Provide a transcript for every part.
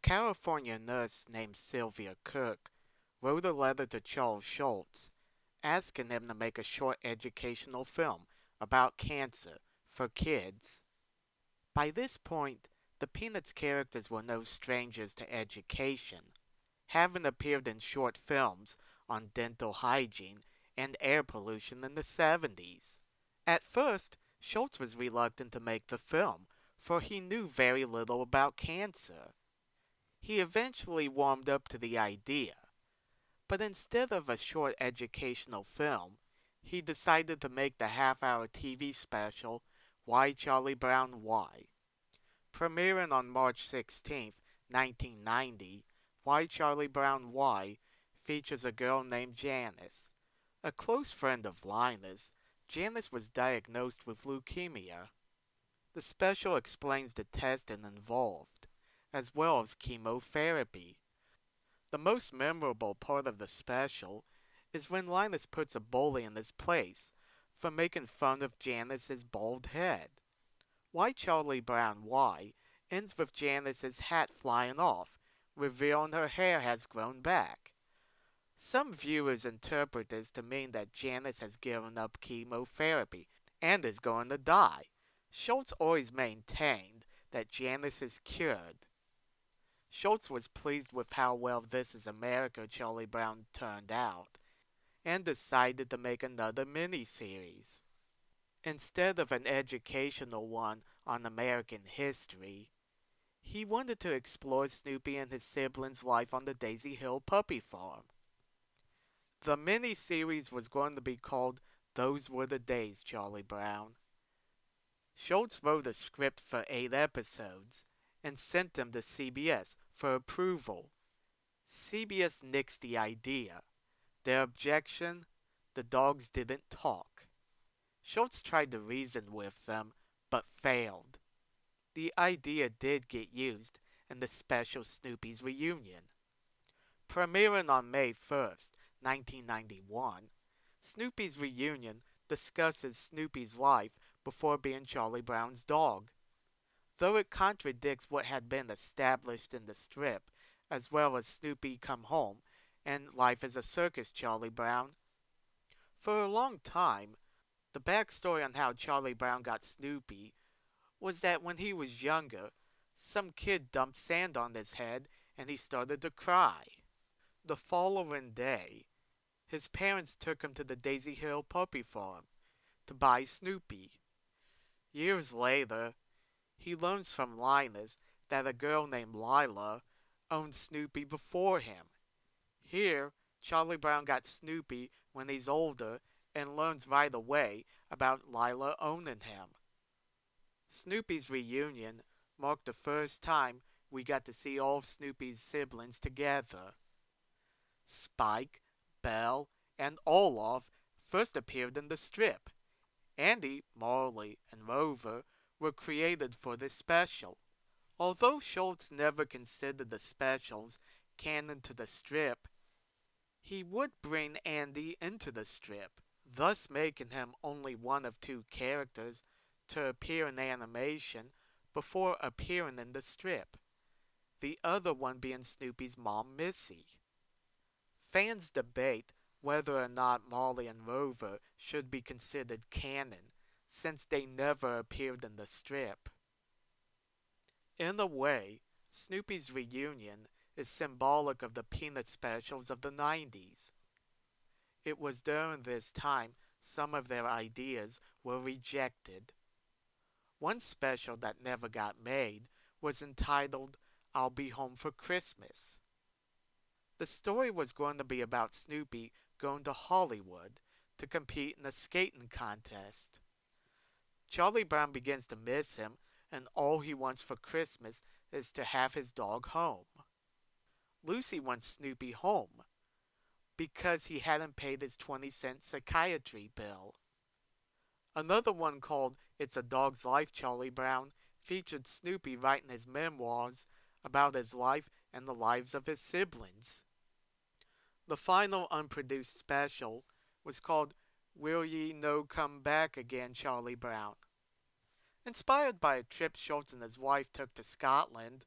California nurse named Sylvia Cook wrote a letter to Charles Schulz asking him to make a short educational film about cancer for kids. By this point, the Peanuts characters were no strangers to education, having appeared in short films on dental hygiene and air pollution in the 70s. At first, Schulz was reluctant to make the film, for he knew very little about cancer. He eventually warmed up to the idea, but instead of a short educational film, he decided to make the half-hour TV special Why Charlie Brown Why? Premiering on March 16, 1990, Why Charlie Brown Why features a girl named Janice. A close friend of Linus, Janice was diagnosed with leukemia. The special explains the testing involved, as well as chemotherapy. The most memorable part of the special is when Linus puts a bully in his place for making fun of Janice's bald head. Why Charlie Brown Why ends with Janice's hat flying off, revealing her hair has grown back. Some viewers interpret this to mean that Janice has given up chemotherapy and is going to die. Schulz always maintained that Janice is cured. Schulz was pleased with how well This Is America Charlie Brown turned out, and decided to make another miniseries. Instead of an educational one on American history, he wanted to explore Snoopy and his siblings' life on the Daisy Hill puppy farm. The miniseries was going to be called Those Were the Days, Charlie Brown. Schulz wrote a script for 8 episodes and sent them to CBS for approval. CBS nixed the idea. Their objection: the dogs didn't talk. Schulz tried to reason with them, but failed. The idea did get used in the special Snoopys Reunion. Premiering on May 1st, 1991, Snoopy's Reunion discusses Snoopy's life before being Charlie Brown's dog. Though it contradicts what had been established in the strip, as well as Snoopy Come Home and Life as a Circus Charlie Brown. For a long time, the backstory on how Charlie Brown got Snoopy was that when he was younger, some kid dumped sand on his head and he started to cry. The following day, his parents took him to the Daisy Hill puppy farm to buy Snoopy. Years later, he learns from Linus that a girl named Lila owned Snoopy before him. Here, Charlie Brown got Snoopy when he's older and learns right away about Lila owning him. Snoopy's Reunion marked the first time we got to see all of Snoopy's siblings together. Spike, Belle, and Olaf first appeared in the strip. Andy, Marley, and Rover were created for this special. Although Schulz never considered the specials canon to the strip, he would bring Andy into the strip, thus making him only one of 2 characters to appear in animation before appearing in the strip, the other one being Snoopy's mom, Missy. Fans debate whether or not Marley and Rover should be considered canon, since they never appeared in the strip. In a way, Snoopy's Reunion is symbolic of the Peanut specials of the 90s. It was during this time some of their ideas were rejected. One special that never got made was entitled I'll Be Home for Christmas. The story was going to be about Snoopy going to Hollywood to compete in a skating contest. Charlie Brown begins to miss him, and all he wants for Christmas is to have his dog home. Lucy wants Snoopy home because he hadn't paid his 20-cent psychiatry bill. Another one called It's a Dog's Life, Charlie Brown featured Snoopy writing his memoirs about his life and the lives of his siblings. The final unproduced special was called Will Ye No Come Back Again, Charlie Brown. Inspired by a trip Schulz and his wife took to Scotland,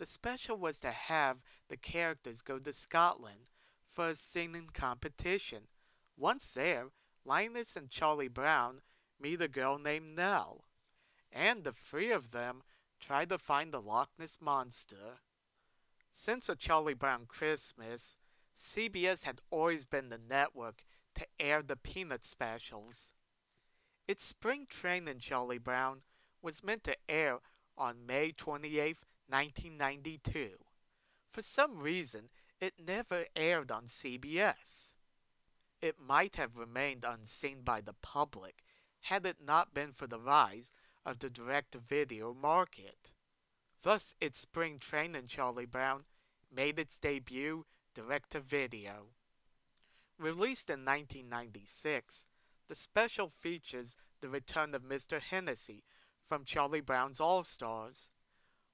The special was to have the characters go to Scotland for a singing competition. Once there, Linus and Charlie Brown meet a girl named Nell, and the three of them try to find the Loch Ness Monster. Since A Charlie Brown Christmas, CBS had always been the network to air the Peanut specials. Its spring training Charlie Brown was meant to air on May 28, 1992. For some reason, it never aired on CBS. It might have remained unseen by the public had it not been for the rise of the direct-to-video market. Thus, its spring training Charlie Brown made its debut direct-to-video. Released in 1996, the special features the return of Mr. Hennessy from Charlie Brown's All-Stars.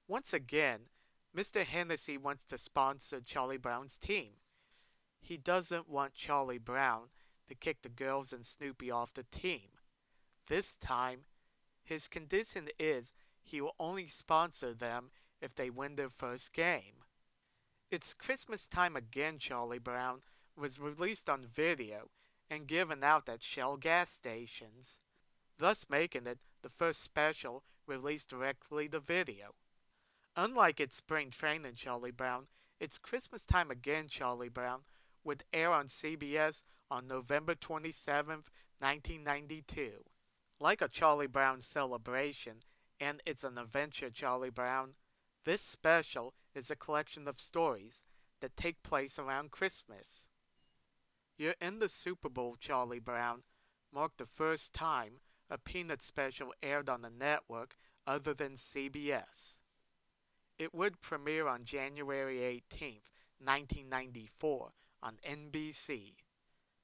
Once again, Mr. Hennessy wants to sponsor Charlie Brown's team. He doesn't want Charlie Brown to kick the girls and Snoopy off the team. This time, his condition is he will only sponsor them if they win their first game. It's Christmas Time Again Charlie Brown was released on video and given out at Shell gas stations, thus making it the first special released directly to video. Unlike its spring training Charlie Brown, its Christmas Time Again Charlie Brown would air on CBS on November 27, 1992. Like A Charlie Brown Celebration and It's an Adventure Charlie Brown, this special is a collection of stories that take place around Christmas. You're in the Super Bowl Charlie Brown marked the first time a Peanut special aired on a network other than CBS. It would premiere on January 18, 1994 on NBC.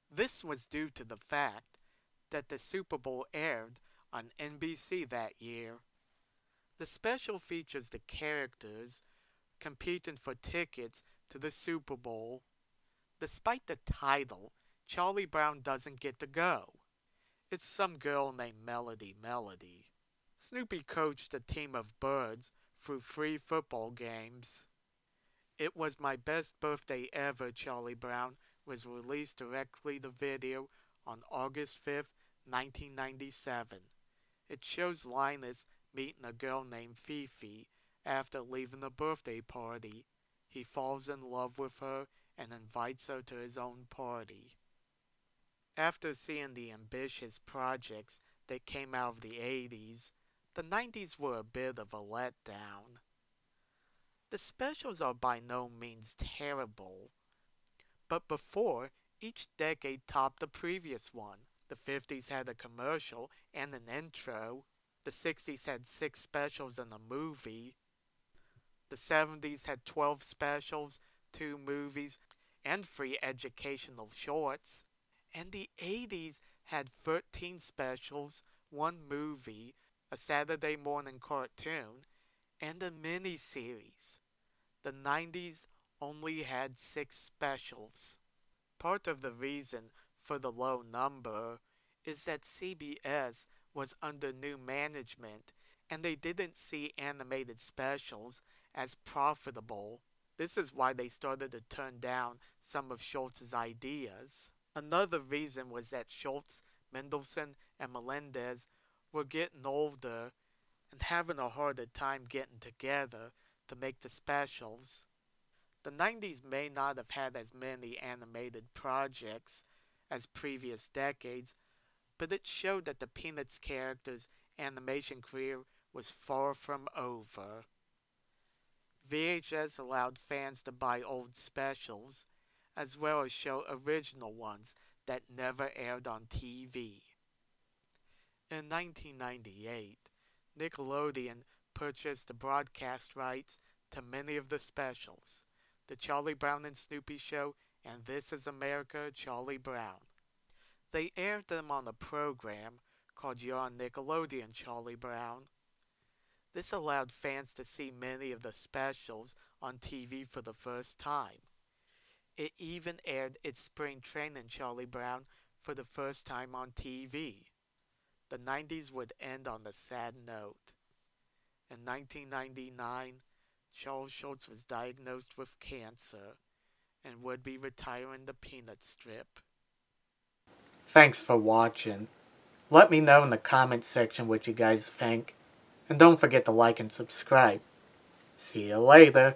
This was due to the fact that the Super Bowl aired on NBC that year. The special features the characters competing for tickets to the Super Bowl. Despite the title, Charlie Brown doesn't get to go. It's some girl named Melody. Snoopy coached a team of birds through 3 football games. It Was My Best Birthday Ever Charlie Brown was released directly to video on August 5, 1997. It shows Linus meeting a girl named Fifi after leaving a birthday party. He falls in love with her and invites her to his own party. After seeing the ambitious projects that came out of the 80s, the 90s were a bit of a letdown. The specials are by no means terrible, but before, each decade topped the previous one. The 50s had a commercial and an intro. The 60s had 6 specials and a movie. The 70s had 12 specials, 2 movies, and 3 educational shorts. And the 80s had 13 specials, 1 movie, a Saturday morning cartoon, and a mini-series. The 90s only had 6 specials. Part of the reason for the low number is that CBS was under new management and they didn't see animated specials as profitable. This is why they started to turn down some of Schultz's ideas. Another reason was that Schultz, Mendelsohn, and Melendez were getting older and having a harder time getting together to make the specials. The 90s may not have had as many animated projects as previous decades, but it showed that the Peanuts characters' animation career was far from over. VHS allowed fans to buy old specials, as well as show original ones that never aired on TV. In 1998, Nickelodeon purchased the broadcast rights to many of the specials, The Charlie Brown and Snoopy Show and This Is America, Charlie Brown. They aired them on a program called You're on Nickelodeon, Charlie Brown. This allowed fans to see many of the specials on TV for the first time. It even aired its spring training Charlie Brown for the first time on TV. The 90s would end on a sad note. In 1999, Charles Schultz was diagnosed with cancer and would be retiring the peanut strip. Thanks for watching. Let me know in the comment section what you guys think. And don't forget to like and subscribe. See you later.